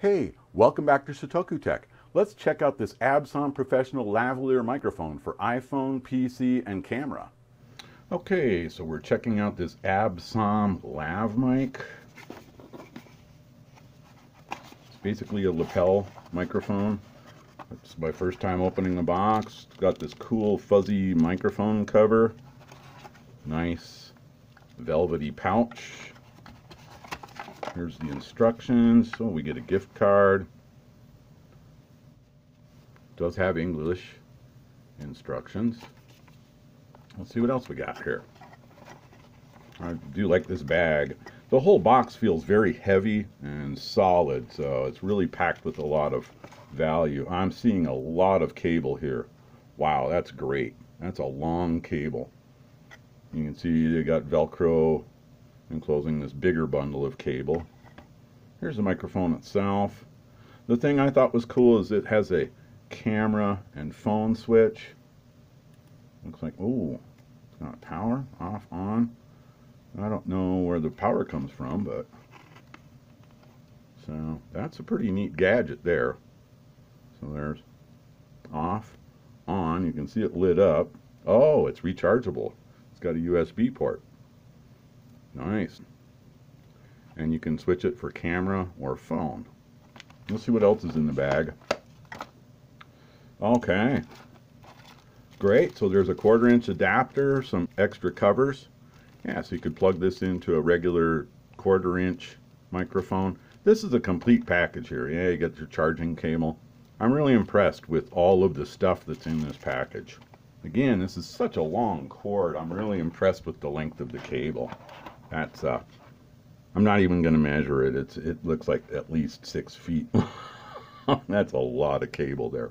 Hey, welcome back to Shotoku Tech. Let's check out this Aabsom professional lavalier microphone for iPhone, PC, and camera. Okay, so we're checking out this Aabsom lav mic. It's basically a lapel microphone. It's my first time opening the box. It's got this cool fuzzy microphone cover. Nice velvety pouch. Here's the instructions. So we get a gift card. It does have English instructions. Let's see what else we got here. I do like this bag. The whole box feels very heavy and solid, so it's really packed with a lot of value. I'm seeing a lot of cable here. Wow, that's great. That's a long cable. You can see they got Velcro enclosing this bigger bundle of cable. Here's the microphone itself. The thing I thought was cool is it has a camera and phone switch. Looks like, oh, it's got power, off, on. I don't know where the power comes from, but so that's a pretty neat gadget there. So there's off, on. You can see it lit up. Oh, it's rechargeable. It's got a USB port. Nice. And you can switch it for camera or phone. Let's see what else is in the bag. Okay. Great. So there's a 1/4-inch adapter, some extra covers. Yeah, so you could plug this into a regular 1/4-inch microphone. This is a complete package here. Yeah, you get your charging cable. I'm really impressed with all of the stuff that's in this package. Again, this is such a long cord. I'm really impressed with the length of the cable. That's I'm not even going to measure it. It looks like at least 6 feet. That's a lot of cable there.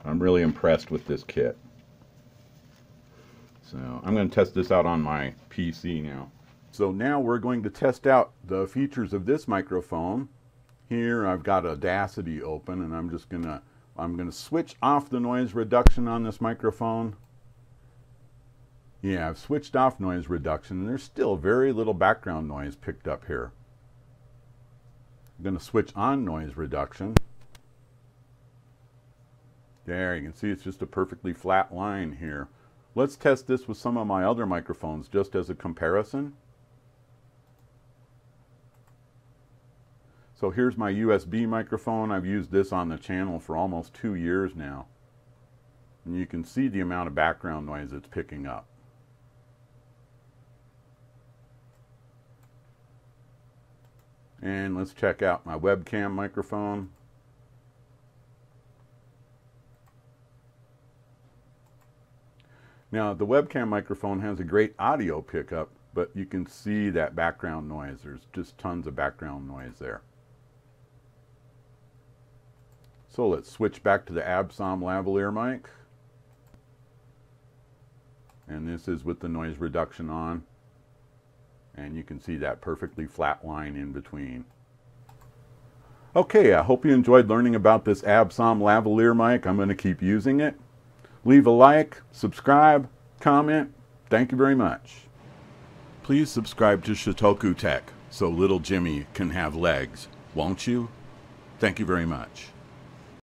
I'm really impressed with this kit. So I'm going to test this out on my PC now. So now we're going to test out the features of this microphone. Here I've got Audacity open, and I'm going to switch off the noise reduction on this microphone. Yeah, I've switched off noise reduction, and there's still very little background noise picked up here. I'm going to switch on noise reduction. There, you can see it's just a perfectly flat line here. Let's test this with some of my other microphones just as a comparison. So here's my USB microphone. I've used this on the channel for almost 2 years now. And you can see the amount of background noise it's picking up. And let's check out my webcam microphone. Now, the webcam microphone has a great audio pickup, but you can see that background noise. There's just tons of background noise there. So let's switch back to the Aabsom lavalier mic. And this is with the noise reduction on. And you can see that perfectly flat line in between. Okay, I hope you enjoyed learning about this Aabsom lavalier mic. I'm going to keep using it. Leave a like, subscribe, comment. Thank you very much. Please subscribe to Shotoku Tech so little Jimmy can have legs, won't you? Thank you very much.